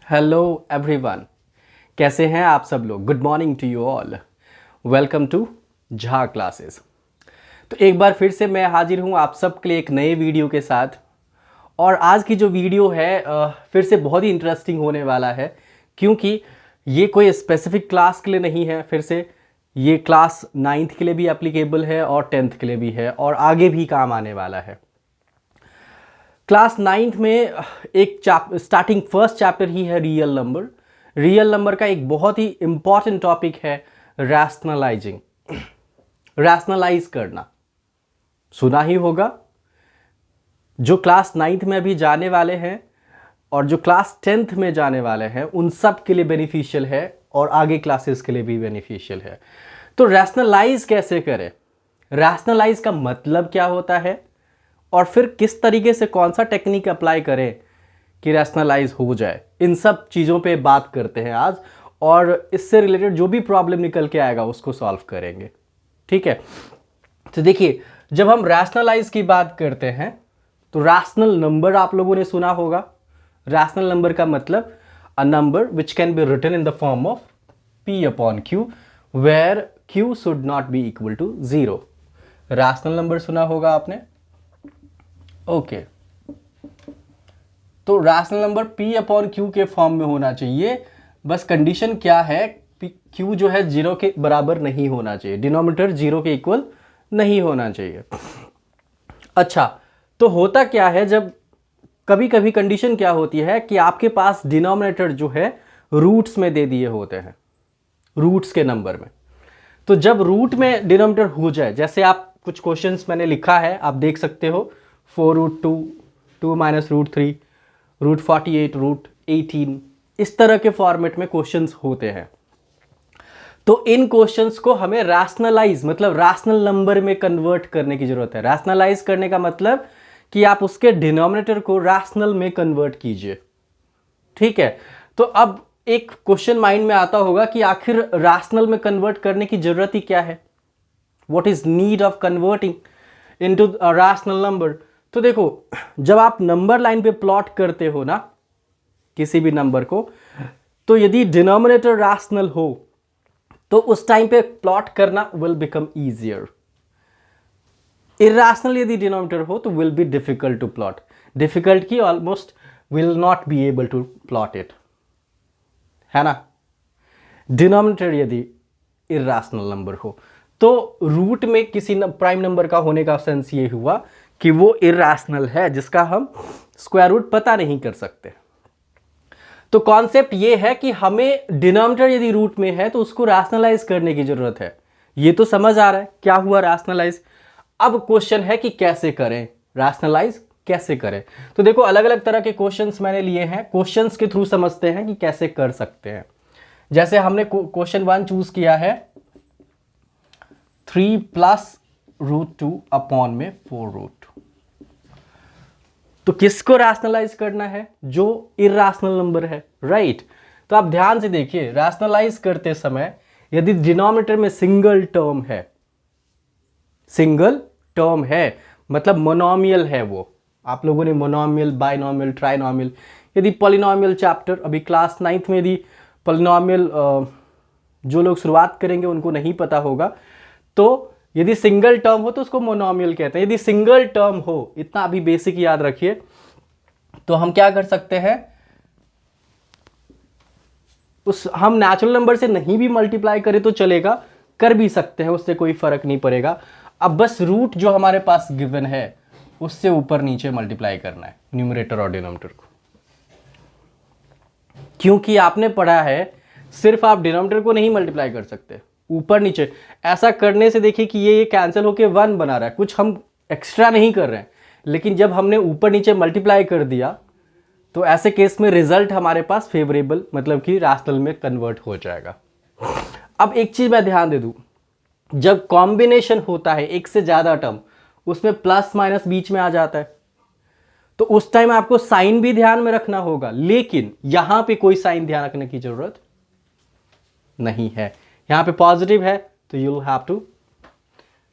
Hello everyone, कैसे हैं आप सब लोग। Good morning to you all. Welcome to Jha classes. तो एक बार फिर से मैं हाजिर हूं आप सब के लिए एक नए वीडियो के साथ। और आज की जो वीडियो है फिर से बहुत ही इंटरेस्टिंग होने वाला है, क्योंकि ये कोई स्पेसिफिक क्लास के लिए नहीं है। फिर से ये क्लास 9th के लिए भी एप्लीकेबल है और 10th के लिए भी है और आगे भी काम आने वाला है। क्लास 9th में एक स्टार्टिंग फर्स्ट चैप्टर ही है रियल नंबर। रियल नंबर का एक बहुत ही इंपॉर्टेंट टॉपिक है रैशनलाइजिंग, रैशनलाइज करना। सुना ही होगा। जो क्लास 9th में अभी जाने वाले हैं और जो क्लास 10th में जाने वाले हैं उन सब के लिए बेनिफिशियल है और आगे क्लासेस के लिए भी बेनिफिशियल है। तो रैशनलाइज कैसे करें, रैशनलाइज का मतलब क्या होता है और फिर किस तरीके से कौन सा टेक्निक अप्लाई करें कि रैशनलाइज हो जाए, इन सब चीज़ों पे बात करते हैं आज। और इससे रिलेटेड जो भी प्रॉब्लम निकल के आएगा उसको सॉल्व करेंगे। ठीक है, तो देखिए, जब हम रैशनलाइज की बात करते हैं तो रैशनल नंबर आप लोगों ने सुना होगा। रैशनल नंबर का मतलब a number which can be written in the form of p upon q where q should not be equal to 0। Rational number सुना होगा आपने। ओके, तो rational number p upon q के फॉर्म में होना चाहिए। बस कंडीशन क्या है, q जो है 0 के बराबर नहीं होना चाहिए, डिनोमिनेटर 0 के इक्वल नहीं होना चाहिए। अच्छा, तो होता क्या है, जब कभी कभी कंडीशन क्या होती है कि आपके पास डिनोमिनेटर जो है रूट्स में दे दिए होते हैं, रूट्स के नंबर में। तो जब रूट में डिनोमिनेटर हो जाए, जैसे आप कुछ क्वेश्चंस मैंने लिखा है, आप देख सकते हो 4√2, 2 माइनस √3, √48, √18, इस तरह के फॉर्मेट में क्वेश्चंस होते हैं। तो इन क्वेश्चंस को हमें रैशनलाइज मतलब रैशनल नंबर में कन्वर्ट करने की जरूरत है। रैशनलाइज करने का मतलब कि आप उसके डिनोमिनेटर को रैशनल में कन्वर्ट कीजिए। ठीक है, तो अब एक क्वेश्चन माइंड में आता होगा कि आखिर रैशनल में कन्वर्ट करने की जरूरत ही क्या है, what is need of converting into a rational number. तो देखो, जब आप नंबर लाइन पे प्लॉट करते हो ना किसी भी नंबर को, तो यदि डिनोमिनेटर रैशनल हो तो उस टाइम पे प्लॉट करना विल बिकम ईजियर। इरेशनल यदि डिनोमिनेटर हो तो will be difficult to plot, difficult की almost will not be able to plot it, है ना। डिनोमिनेटर यदि इरेशनल नंबर हो तो रूट में किसी प्राइम नंबर का होने का सेंस ये हुआ कि वो इरेशनल है, जिसका हम स्क्वायर रूट पता नहीं कर सकते। तो कॉन्सेप्ट ये है कि हमें डिनोमिनेटर यदि रूट में है तो उसको रैशनलाइज करने की जरूरत है। ये तो समझ आ रहा है क्या हुआ रैशनलाइज। अब क्वेश्चन है कि कैसे करें, रैशनलाइज कैसे करें। तो देखो, अलग अलग तरह के क्वेश्चंस मैंने लिए हैं, क्वेश्चंस के थ्रू समझते हैं कि कैसे कर सकते हैं। जैसे हमने क्वेश्चन 1 चूज किया है 3 प्लस √2 अपॉन में 4√2। तो किसको रैशनलाइज करना है, जो इरेशनल नंबर है, राइट। तो आप ध्यान से देखिए, रैशनलाइज करते समय यदि डिनोमिनेटर में सिंगल टर्म है, सिंगल टर्म है मतलब मोनोमियल है, वो आप लोगों ने मोनोमियल, बाइनोमियल, ट्राइनोमियल, यदि पॉलिनोमियल चैप्टर अभी क्लास 9th में यदि पॉलिनोमियल जो लोग शुरुआत करेंगे उनको नहीं पता होगा, तो यदि सिंगल टर्म हो तो उसको मोनोमियल कहते हैं। यदि सिंगल टर्म हो, इतना अभी बेसिक याद रखिए, तो हम क्या कर सकते हैं, उस हम नेचुरल नंबर से नहीं भी मल्टीप्लाई करें तो चलेगा, कर भी सकते हैं, उससे कोई फर्क नहीं पड़ेगा। अब बस रूट जो हमारे पास गिवन है उससे ऊपर नीचे मल्टीप्लाई करना है न्यूमरेटर और डिनोमिनेटर को। क्योंकि आपने पढ़ा है सिर्फ आप डिनोमिनेटर को नहीं मल्टीप्लाई कर सकते, ऊपर नीचे। ऐसा करने से देखिए कि ये कैंसिल होके 1 बना रहा है, कुछ हम एक्स्ट्रा नहीं कर रहे हैं। लेकिन जब हमने ऊपर नीचे मल्टीप्लाई कर दिया तो ऐसे केस में रिजल्ट हमारे पास फेवरेबल मतलब कि रैशनल में कन्वर्ट हो जाएगा। अब एक चीज मैं ध्यान दे दूं, जब कॉम्बिनेशन होता है एक से ज्यादा टर्म, उसमें प्लस माइनस बीच में आ जाता है, तो उस टाइम आपको साइन भी ध्यान में रखना होगा। लेकिन यहां पे कोई साइन ध्यान रखने की जरूरत नहीं है, यहां पे पॉजिटिव है तो you will have to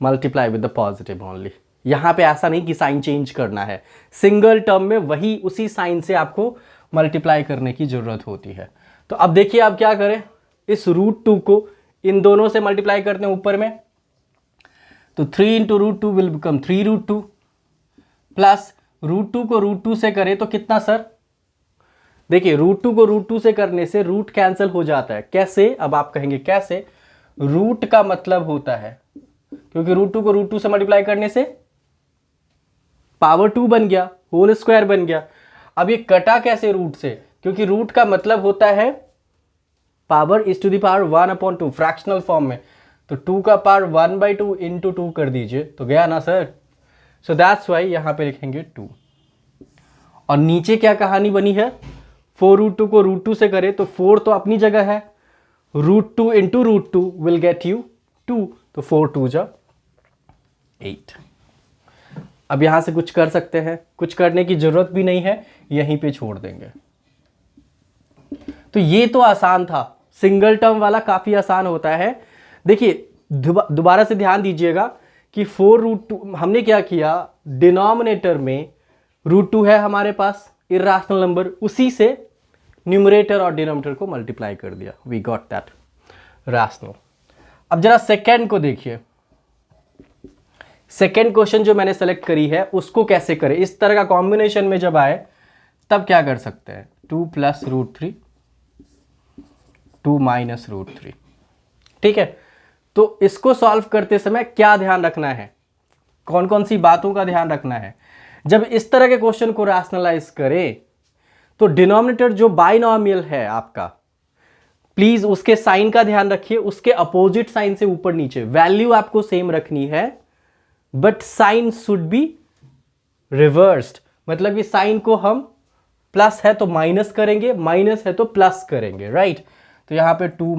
multiply with the positive only. यहां पे ऐसा नहीं कि साइन चेंज करना है, सिंगल टर्म में वही उसी साइन से आपको मल्टीप्लाई करने की ज़रूरत होती है। तो अब देखिए आप क्या करें, इस √2 को इन दोनों से मल्टीप्लाई करते हैं ऊपर में, तो 3 इंटू √2 विल बिकम 3√2 प्लस √2 को √2 से करें तो कितना सर, देखिए √2 को √2 से करने से रूट कैंसिल हो जाता है। कैसे, अब आप कहेंगे कैसे, रूट का मतलब होता है, क्योंकि √2 को √2 से मल्टीप्लाई करने से पावर 2 बन गया, होल स्क्वायर बन गया। अब ये कटा कैसे रूट से, क्योंकि रूट का मतलब होता है power is to the power 1/2 fractional form में, तो 2 का पावर 1/2 इंटू 2 कर दीजिए तो गया ना सर। सो दैट्स वाई यहां पे लिखेंगे 2। और नीचे क्या कहानी बनी है, 4√2 को √2 से करें तो 4 तो अपनी जगह है, √2 इंटू √2 विल गेट यू 2, तो 4 2 जा 8। अब यहां से कुछ कर सकते हैं, कुछ करने की जरूरत भी नहीं है, यहीं पे छोड़ देंगे। तो ये तो आसान था, सिंगल टर्म वाला काफी आसान होता है। देखिए दोबारा से ध्यान दीजिएगा कि 4√2 हमने क्या किया, डिनोमिनेटर में √2 है हमारे पास इर्रेशनल नंबर, उसी से न्यूमरेटर और डिनोमिनेटर को मल्टीप्लाई कर दिया, वी गॉट दैट रैशनल। अब जरा सेकेंड को देखिए, सेकेंड क्वेश्चन जो मैंने सेलेक्ट करी है उसको कैसे करें। इस तरह का कॉम्बिनेशन में जब आए तब क्या कर सकते हैं, 2 + √3 2 - √3, ठीक है। तो इसको सॉल्व करते समय क्या ध्यान रखना है, कौन कौन सी बातों का ध्यान रखना है। जब इस तरह के क्वेश्चन को रैशनलाइज करें तो डिनोमिनेटर जो बाइनोमियल है आपका, प्लीज उसके साइन का ध्यान रखिए, उसके अपोजिट साइन से ऊपर नीचे, वैल्यू आपको सेम रखनी है but sign should be reversed, मतलब कि साइन को हम प्लस है तो माइनस करेंगे, माइनस है तो प्लस करेंगे, राइट। तो यहां पे 2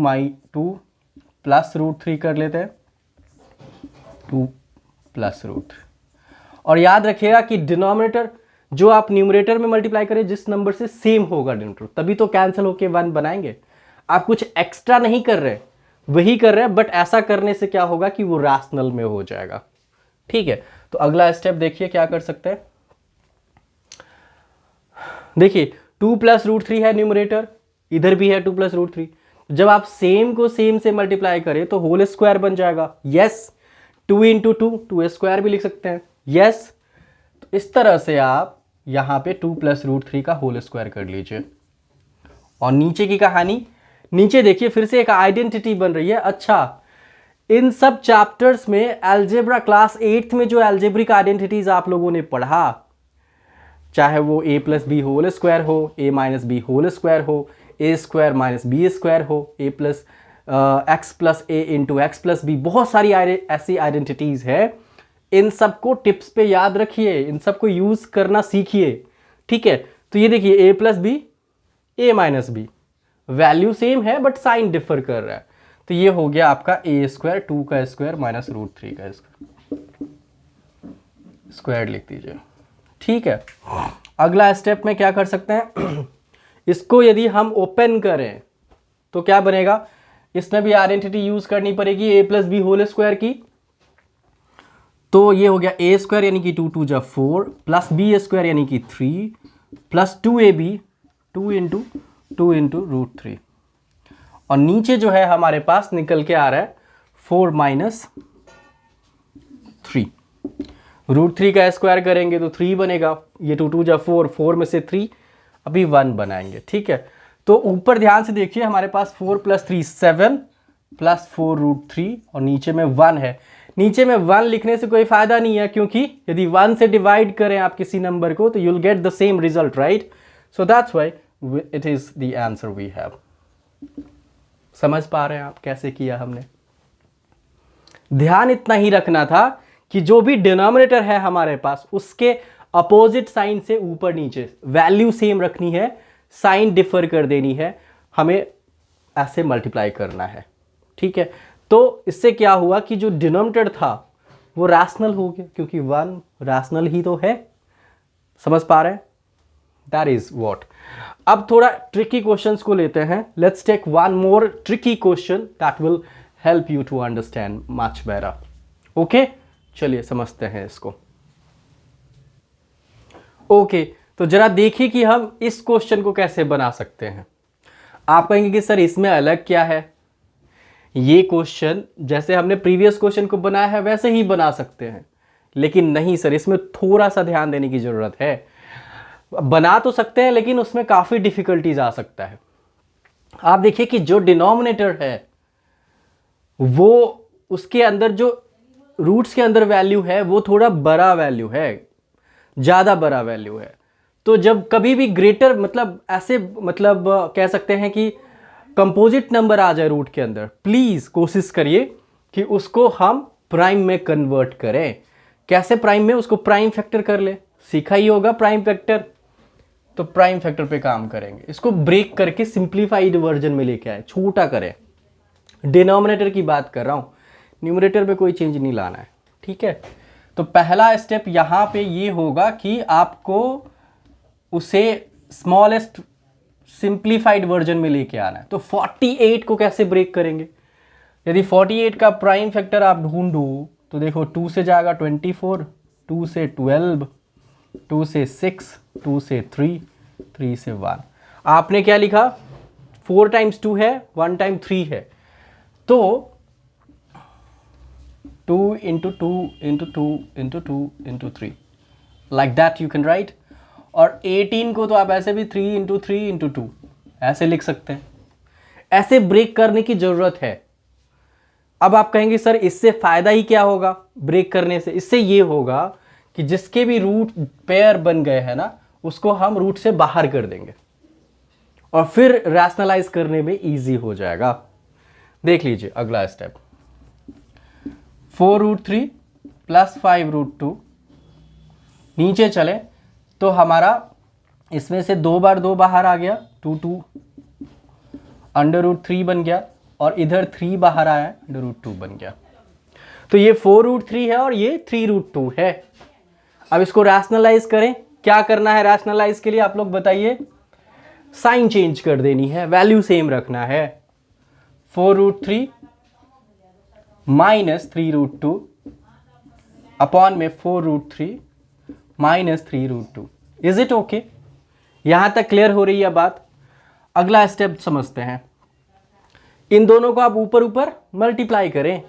+ √3 कर लेते हैं, 2 + √3। और याद रखिएगा कि डिनोमिनेटर जो आप न्यूमरेटर में मल्टीप्लाई करें जिस नंबर से सेम होगा डिनोमिनेटर, तभी तो कैंसिल होके 1 बनाएंगे। आप कुछ एक्स्ट्रा नहीं कर रहे, वही कर रहे हैं, बट ऐसा करने से क्या होगा कि वो रैशनल में हो जाएगा, ठीक है। तो अगला स्टेप देखिए क्या कर सकते हैं। देखिए 2 + √3 है न्यूमरेटर, इधर भी है 2 + √3। जब आप सेम को सेम से मल्टीप्लाई करें तो होल स्क्वायर बन जाएगा, यस। 2 × 2 2 स्क्वायर भी लिख सकते हैं, यस। तो इस तरह से आप यहां पे 2 + √3 का होल स्क्वायर कर लीजिए। और नीचे की कहानी, नीचे देखिए फिर से एक आइडेंटिटी बन रही है। अच्छा, इन सब चैप्टर्स में अलजेब्रा क्लास 8th में जो अलजेब्रिक आइडेंटिटीज आप लोगों ने पढ़ा, चाहे वो a + b होल स्क्वायर हो, a - b होल स्क्वायर हो, a² - b² हो, a + x + a × x + b, बहुत सारी ऐसी आइडेंटिटीज है। इन सबको टिप्स पे याद रखिए, इन सबको यूज करना सीखिए, ठीक है। तो ये देखिए a + b a - b, value same है बट साइन डिफर कर रहा है, तो ये हो गया आपका a², 2 का स्क्वायर - √3 का स्क्वायर लिख दीजिए, ठीक है। अगला स्टेप में क्या कर सकते हैं, इसको यदि हम ओपन करें तो क्या बनेगा, इसमें भी आइडेंटिटी यूज करनी पड़ेगी a + b होल स्क्वायर की। तो ये हो गया a² यानी कि 2 2 जा 4 + b² यानी कि 3 + 2ab 2 × 2 × √3। और नीचे जो है हमारे पास निकल के आ रहा है 4 - 3। √3 का स्क्वायर करेंगे तो 3 बनेगा, ये 2 2 जा 4, 4 में से 3 अभी 1 बनाएंगे, ठीक है। तो ऊपर ध्यान से देखिए हमारे पास 4 + 3 7 + 4 √3 और नीचे में 1 है। नीचे में 1 लिखने से कोई फायदा नहीं है, क्योंकि यदि 1 से डिवाइड करें आप किसी नंबर को तो you will get the same result, right. So that's why it is the answer we have. समझ पा रहे हैं आप कैसे किया हमने। ध्यान इतना ही रखना था कि जो भी डिनोमिनेटर है हमारे पास उसके अपोजिट साइन से ऊपर नीचे वैल्यू सेम रखनी है, साइन डिफर कर देनी है, हमें ऐसे मल्टीप्लाई करना है, ठीक है। तो इससे क्या हुआ कि जो डिनोमिनेटर था वो रैशनल हो गया, क्योंकि 1 रैशनल ही तो है। समझ पा रहे हैं, दैट इज व्हाट। अब थोड़ा ट्रिकी क्वेश्चंस को लेते हैं। Let's take one more tricky question that will help you to understand much better, okay. चलिए समझते हैं इसको। ओके, तो जरा देखिए कि हम इस क्वेश्चन को कैसे बना सकते हैं। आप कहेंगे कि सर इसमें अलग क्या है। ये क्वेश्चन जैसे हमने प्रीवियस क्वेश्चन को बनाया है वैसे ही बना सकते हैं, लेकिन नहीं सर, इसमें थोड़ा सा ध्यान देने की ज़रूरत है। बना तो सकते हैं लेकिन उसमें काफ़ी डिफ़िकल्टीज आ सकता है। आप देखिए कि जो डिनोमिनेटर है वो, उसके अंदर जो रूट्स के अंदर वैल्यू है वो थोड़ा बड़ा वैल्यू है, ज़्यादा बड़ा वैल्यू है। तो जब कभी भी ग्रेटर मतलब ऐसे मतलब कह सकते हैं कि कंपोजिट नंबर आ जाए रूट के अंदर, प्लीज़ कोशिश करिए कि उसको हम प्राइम में कन्वर्ट करें। कैसे प्राइम में? उसको प्राइम फैक्टर कर ले, सीखा ही होगा प्राइम फैक्टर। तो प्राइम फैक्टर पे काम करेंगे, इसको ब्रेक करके सिंप्लीफाइड वर्जन में लेके आए, छोटा करें। डिनोमिनेटर की बात कर रहा हूँ, न्यूमरेटर पे कोई चेंज नहीं लाना है, ठीक है। तो पहला स्टेप यहाँ पे ये होगा कि आपको उसे स्मॉलेस्ट सिंप्लीफाइड वर्जन में लेके आना है। तो 48 को कैसे ब्रेक करेंगे? यदि 48 का प्राइम फैक्टर आप ढूंढो तो देखो 2 से जाएगा 24, 2 से 12, 2 से 6, 2 से 3, 3 से 1। आपने क्या लिखा? 4 टाइम्स 2 है, 1 टाइम 3 है, तो 2 into 2 into 2 into 2 into 3, like that you can write. और 18 को तो आप ऐसे भी 3 इंटू 3 इंटू 2 ऐसे लिख सकते हैं। ऐसे ब्रेक करने की ज़रूरत है। अब आप कहेंगे सर इससे फ़ायदा ही क्या होगा ब्रेक करने से? इससे ये होगा कि जिसके भी रूट पेयर बन गए हैं ना, उसको हम रूट से बाहर कर देंगे और फिर रैशनलाइज करने में इजी हो जाएगा। देख लीजिए अगला स्टेप, 4√3 प्लस 5√2, नीचे चले तो हमारा इसमें से 2 बार 2 बाहर आ गया, 2 अंडर√3 बन गया, और इधर 3 बाहर आया, अंडर√2 बन गया। तो ये 4√3 है और ये 3√2 है। अब इसको रैशनलाइज करें। क्या करना है रैशनलाइज के लिए? आप लोग बताइए। साइन चेंज कर देनी है, वैल्यू सेम रखना है। 4√3 माइनस 3√2 अपॉन में 4√3 माइनस 3√2। Is it okay? यहां तक क्लियर हो रही है बात? अगला स्टेप समझते हैं। इन दोनों को आप ऊपर ऊपर मल्टीप्लाई करें।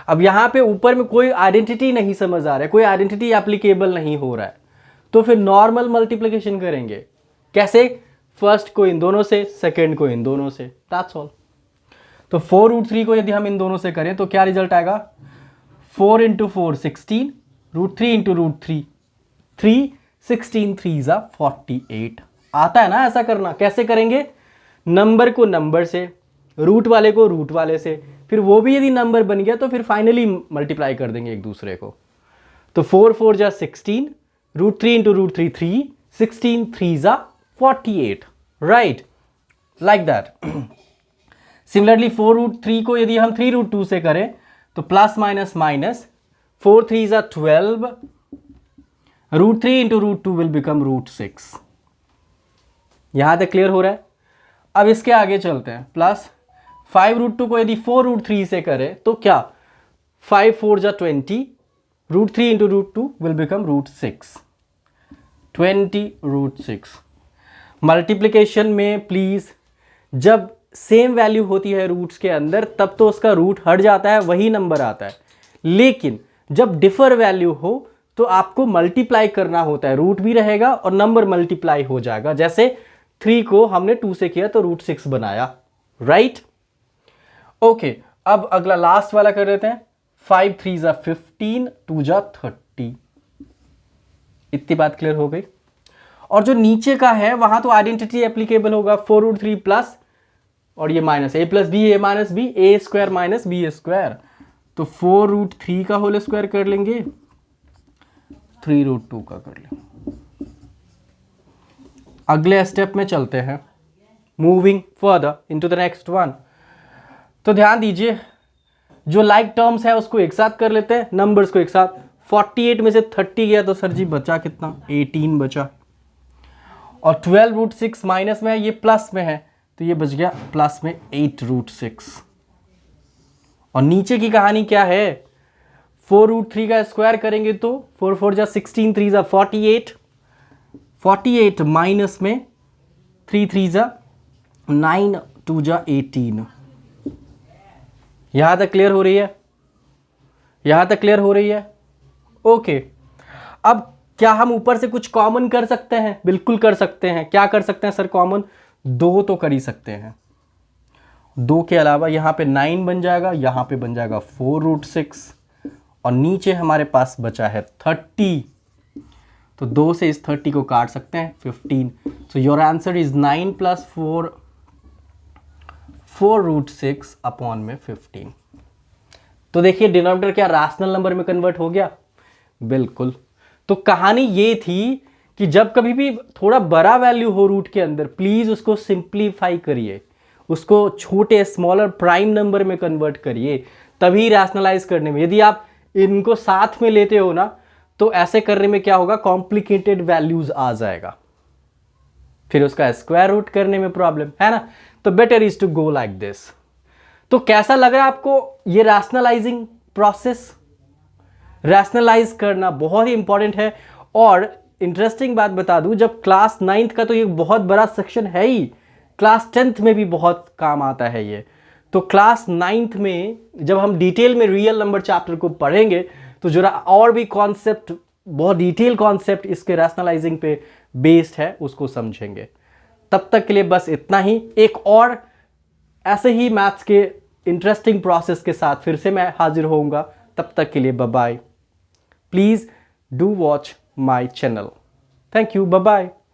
अब यहां पे ऊपर में कोई आइडेंटिटी नहीं समझ आ रहा है, कोई आइडेंटिटी एप्लीकेबल नहीं हो रहा है, तो फिर नॉर्मल मल्टीप्लिकेशन करेंगे। कैसे? फर्स्ट को इन दोनों से, सेकंड को इन दोनों से, दैट्स ऑल। तो 4√3 को यदि हम इन दोनों से करें तो क्या रिजल्ट आएगा? 4 इंटू 4 16, √3 इंटू √3 3, 16 3 ज़ा 48। आता है ना ऐसा करना? कैसे करेंगे? नंबर को नंबर से, रूट वाले को रूट वाले से, फिर वो भी यदि नंबर बन गया तो फिर फाइनली मल्टीप्लाई कर देंगे एक दूसरे को। तो 4 4 जा 16, √3 इंटू √3 3, 16 3 ज़ा 48, राइट, लाइक दैट। सिमिलरली 4√3 को यदि हम 3√2 से करें तो प्लस माइनस माइनस, 4 3 ज़ा 12, √3 इंटू √2 विल बिकम √6। यहां तक क्लियर हो रहा है? अब इसके आगे चलते हैं। प्लस 5√2 को यदि 4√3 से करें तो क्या? 5 4 जा 20, √3 इंटू √2 विल बिकम √6, 20√6। मल्टीप्लिकेशन में प्लीज जब सेम वैल्यू होती है रूट्स के अंदर तब तो उसका रूट हट जाता है, वही नंबर आता है। लेकिन जब डिफर वैल्यू हो तो आपको मल्टीप्लाई करना होता है, रूट भी रहेगा और नंबर मल्टीप्लाई हो जाएगा। जैसे 3 को हमने 2 से किया तो √6 बनाया, राइट? ओके, अब अगला लास्ट वाला कर देते हैं। 5 3 ज़ा 15, 2 जा 30। इतनी बात क्लियर हो गई। और जो नीचे का है वहां तो आइडेंटिटी एप्लीकेबल होगा, 4√3 प्लस और ये minus a plus b, a minus b, a square minus b square. तो 4√3 का होल स्क्वायर कर लेंगे, 3√2 का कर लेंगे। अगले स्टेप में चलते हैं, moving further into the next one. तो ध्यान दीजिए, जो लाइक टर्म्स है उसको एक साथ कर लेते हैं, नंबर्स को एक साथ। 48 में से 30 गया तो सर जी बचा कितना? 18 बचा। और 12√6 माइनस में है, ये प्लस में है, तो ये बच गया प्लस में 8√6। और नीचे की कहानी क्या है? 4√3 का स्क्वायर करेंगे तो 4 4 जा 16, 3 जा 48, 48 माइनस में 3 3 जा 9 2 जा 18। यहां तक क्लियर हो रही है? यहां तक क्लियर हो रही है? ओके। अब क्या हम ऊपर से कुछ कॉमन कर सकते हैं? बिल्कुल कर सकते हैं। क्या कर सकते हैं सर कॉमन? 2 तो कर ही सकते हैं। 2 के अलावा यहां पे 9 बन जाएगा, यहां पे बन जाएगा 4√6 और नीचे हमारे पास बचा है 30। तो 2 से इस 30 को काट सकते हैं 15। So your answer is 9 + 4√6 upon में 15। तो देखिए डिनोमिनेटर क्या रैशनल नंबर में कन्वर्ट हो गया? बिल्कुल। तो कहानी ये थी कि जब कभी भी थोड़ा बड़ा वैल्यू हो रूट के अंदर, प्लीज उसको सिंप्लीफाई करिए, उसको छोटे स्मॉलर प्राइम नंबर में कन्वर्ट करिए, तभी रैशनलाइज करने में। यदि आप इनको साथ में लेते हो ना, तो ऐसे करने में क्या होगा, कॉम्प्लिकेटेड वैल्यूज आ जाएगा, फिर उसका स्क्वायर रूट करने में प्रॉब्लम है ना। तो better is to go like this. तो कैसा लग रहा है आपको ये रैशनलाइजिंग प्रोसेस? रैशनलाइज करना बहुत ही इंपॉर्टेंट है। और इंटरेस्टिंग बात बता दूं, जब क्लास 9th का तो ये बहुत बड़ा सेक्शन है ही, क्लास 10th में भी बहुत काम आता है ये। तो क्लास 9th में जब हम डिटेल में रियल नंबर चैप्टर को पढ़ेंगे तो जरा और भी कॉन्सेप्ट, बहुत डिटेल कॉन्सेप्ट इसके रैशनलाइजिंग पे बेस्ड है, उसको समझेंगे। तब तक के लिए बस इतना ही। एक और ऐसे ही मैथ्स के इंटरेस्टिंग प्रोसेस के साथ फिर से मैं हाजिर होऊंगा। तब तक के लिए bye bye. Please do watch my channel. Thank you, bye bye.